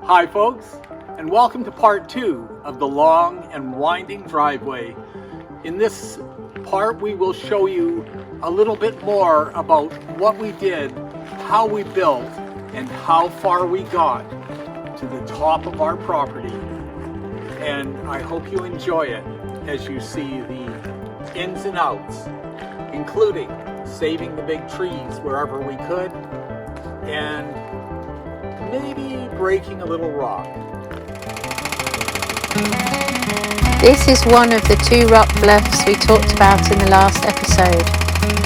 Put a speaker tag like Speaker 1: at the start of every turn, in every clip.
Speaker 1: Hi folks, and welcome to part 2 of the long and winding driveway. In this part we will show you a little bit more about what we did, how we built, and how far we got to the top of our property. And I hope you enjoy it as you see the ins and outs, including saving the big trees wherever we could, and maybe breaking a little rock.
Speaker 2: This is one of the 2 rock bluffs we talked about in the last episode.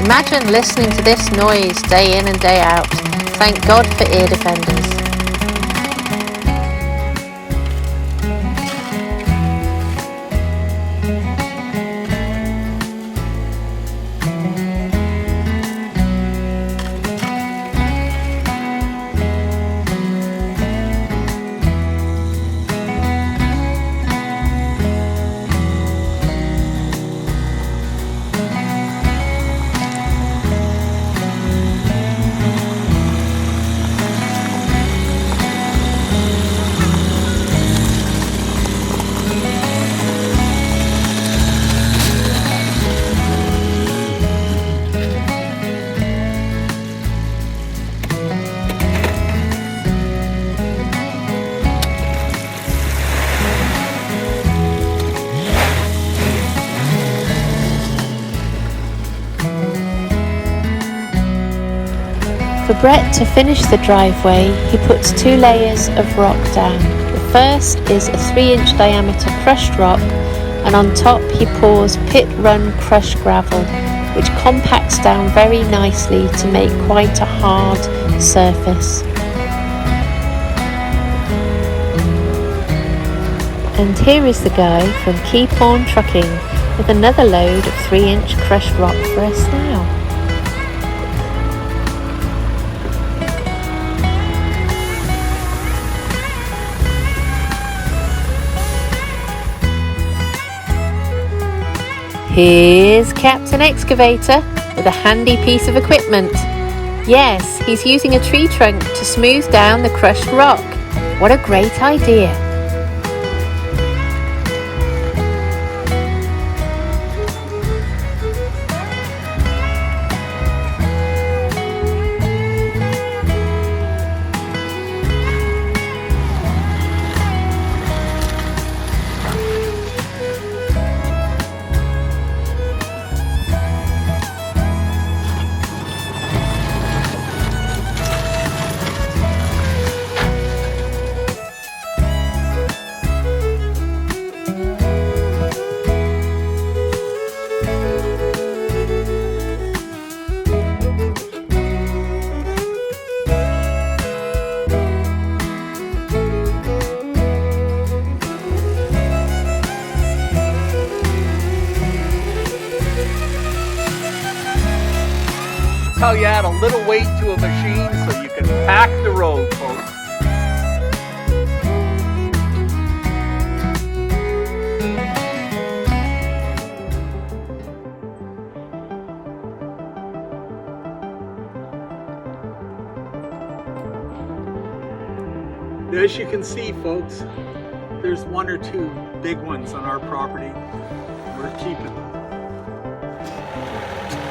Speaker 2: Imagine listening to this noise day in and day out. Thank God for ear defenders. For Brett to finish the driveway, he puts 2 layers of rock down. The first is a 3-inch diameter crushed rock, and on top he pours pit run crushed gravel, which compacts down very nicely to make quite a hard surface. And here is the guy from Keefe Trucking with another load of 3-inch crushed rock for us now. Here's Captain Excavator with a handy piece of equipment. Yes, he's using a tree trunk to smooth down the crushed rock. What a great idea!
Speaker 1: How you add a little weight to a machine so you can pack the road, folks. As you can see, folks, there's 1 or 2 big ones on our property. We're keeping them.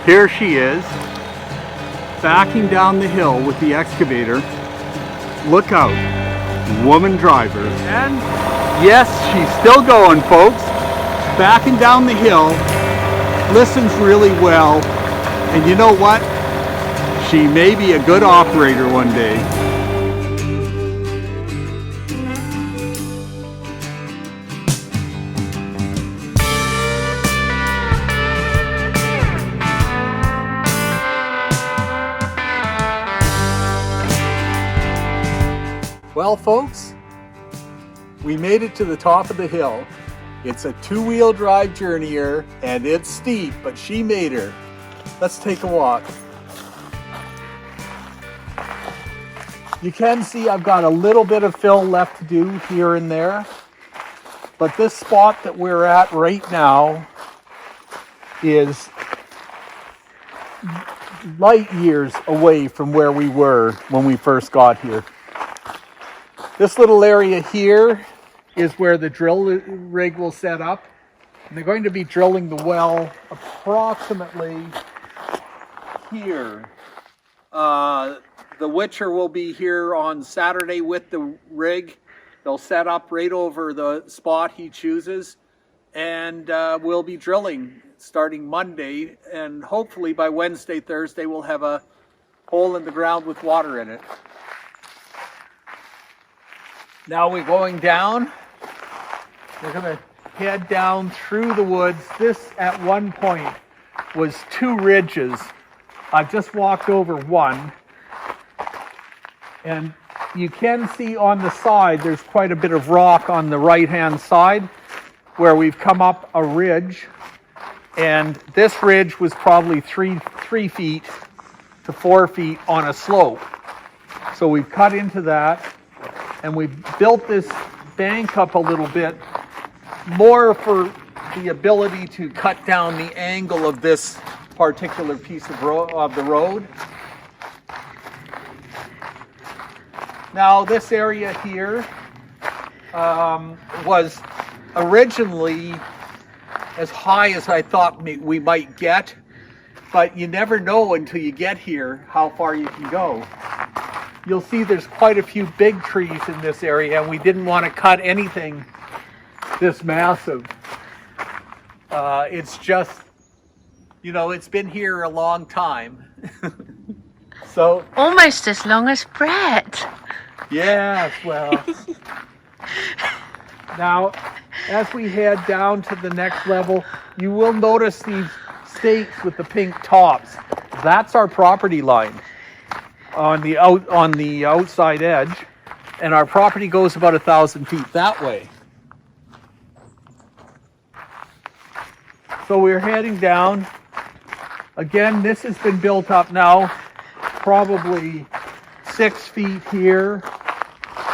Speaker 1: Here she is, backing down the hill with the excavator. Look out, woman driver. And yes, she's still going, folks. Backing down the hill, listens really well, and you know what? She may be a good operator one day. Well, folks, we made it to the top of the hill. It's a 2-wheel drive journey here, and it's steep, but she made her. Let's take a walk. You can see I've got a little bit of fill left to do here and there, but this spot that we're at right now is light years away from where we were when we first got here. This little area here is where the drill rig will set up. And they're going to be drilling the well approximately here. The witcher will be here on Saturday with the rig. They'll set up right over the spot he chooses, and we'll be drilling starting Monday, and hopefully by Wednesday, Thursday, we'll have a hole in the ground with water in it. Now we're going down. We're going to head down through the woods. This at one point was 2 ridges. I've just walked over one, and you can see on the side there's quite a bit of rock on the right hand side where we've come up a ridge, and this ridge was probably 3 feet to 4 feet on a slope. So we've cut into that, and we've built this bank up a little bit more for the ability to cut down the angle of this particular piece of the road. Now this area here was originally as high as I thought we might get, but you never know until you get here how far you can go. You'll see there's quite a few big trees in this area, and we didn't want to cut anything this massive. It's just, you know, it's been here a long time. So
Speaker 2: almost as long as Brett.
Speaker 1: Yes, well. Now, as we head down to the next level, you will notice these stakes with the pink tops. That's our property line on the outside edge, and our property goes about 1,000 feet that way. So we're heading down. Again, this has been built up now, probably 6 feet here,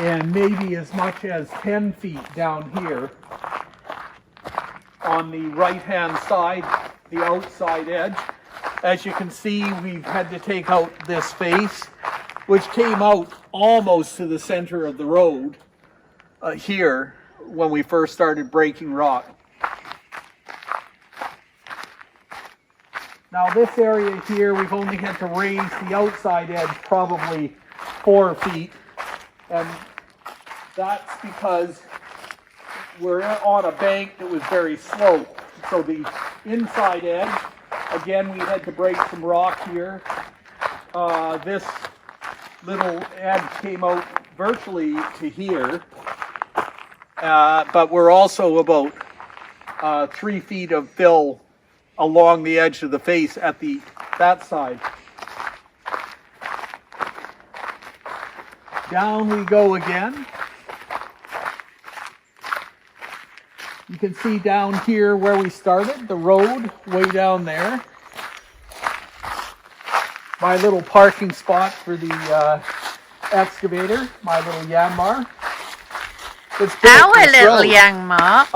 Speaker 1: and maybe as much as 10 feet down here on the right-hand side, the outside edge. As you can see, we've had to take out this face, which came out almost to the center of the road here when we first started breaking rock. Now this area here, we've only had to raise the outside edge probably 4 feet, and that's because we're on a bank that was very sloped. So the inside edge, again, we had to break some rock here. This little edge came out virtually to here, but we're also about 3 feet of fill along the edge of the face at that side. Down we go again. You can see down here where we started, the road way down there. My little parking spot for the excavator, my little Yanmar.
Speaker 2: Our little Yanmar.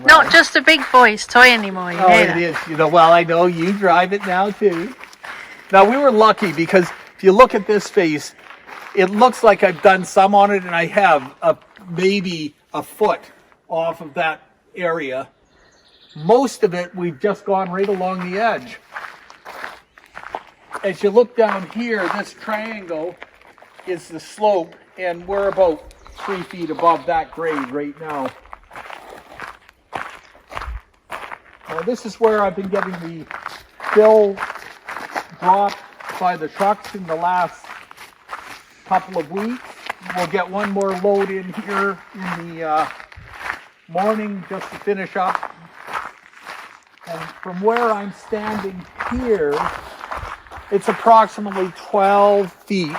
Speaker 2: Not just a big boy's toy anymore. You know
Speaker 1: it is. You know, well, I know you drive it now too. Now we were lucky because if you look at this face, it looks like I've done some on it, and I have maybe a foot off of that area. Most of it we've just gone right along the edge. As you look down here, this triangle is the slope, and we're about 3 feet above that grade right now. Now this is where I've been getting the fill dropped by the trucks in the last couple of weeks. We'll get one more load in here in the morning just to finish up. And from where I'm standing here, it's approximately 12 feet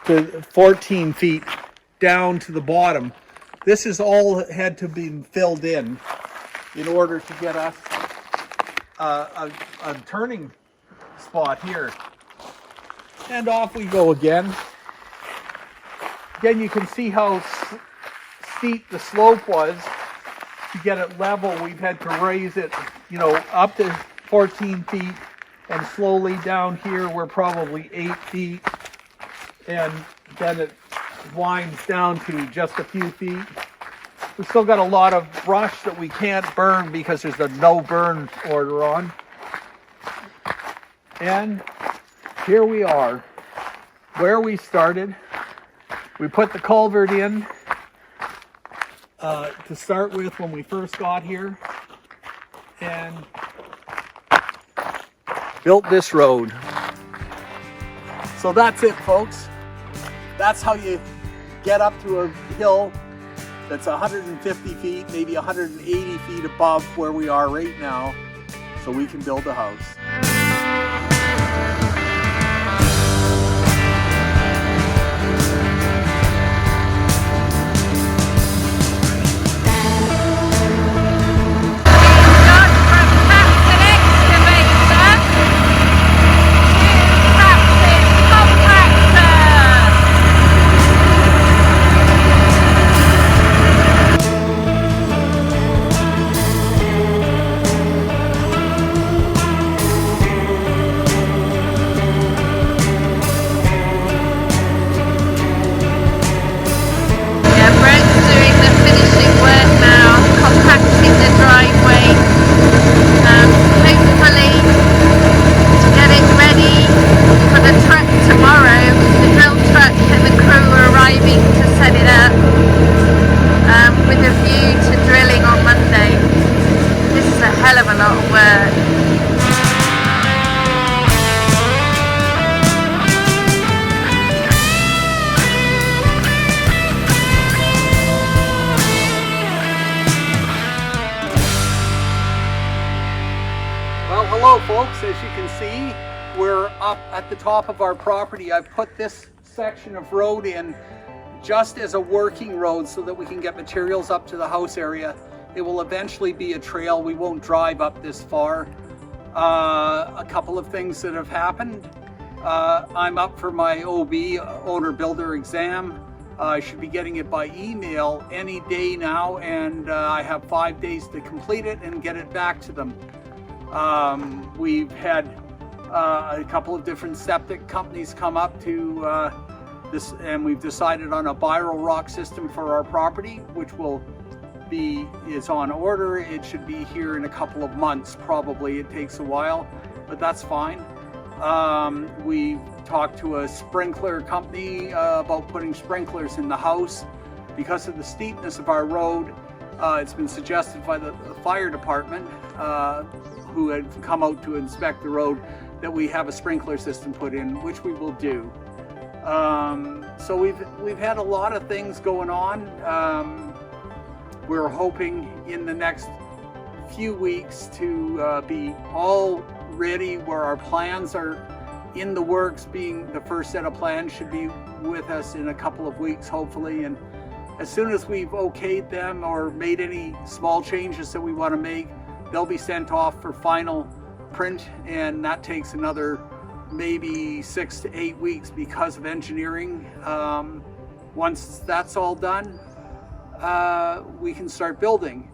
Speaker 1: to 14 feet down to the bottom. This is all had to be filled in order to get us a turning spot here. And off we go again. Again, you can see how steep the slope was. To get it level, we've had to raise it, you know, up to 14 feet, and slowly down here we're probably 8 feet, and then winds down to just a few feet. We've still got a lot of brush that we can't burn because there's a no burn order on. And here we are, where we started. We put the culvert in to start with when we first got here, and built this road. So that's it, folks. That's how you get up to a hill that's 150 feet, maybe 180 feet above where we are right now, so we can build a house. Hello folks, as you can see, we're up at the top of our property. I've put this section of road in just as a working road so that we can get materials up to the house area. It will eventually be a trail. We won't drive up this far. A couple of things that have happened. I'm up for my OB, owner builder exam. I should be getting it by email any day now, and I have 5 days to complete it and get it back to them. We've had a couple of different septic companies come up to this, and we've decided on a viral rock system for our property, which is on order. It should be here in a couple of months, probably. It takes a while, but that's fine. We talked to a sprinkler company about putting sprinklers in the house. Because of the steepness of our road, it's been suggested by the fire department, who had come out to inspect the road, that we have a sprinkler system put in, which we will do. So we've had a lot of things going on. We're hoping in the next few weeks to be all ready, where our plans are in the works. Being the first set of plans should be with us in a couple of weeks, hopefully. And as soon as we've okayed them or made any small changes that we want to make, they'll be sent off for final print, and that takes another maybe 6 to 8 weeks because of engineering. Once that's all done, we can start building.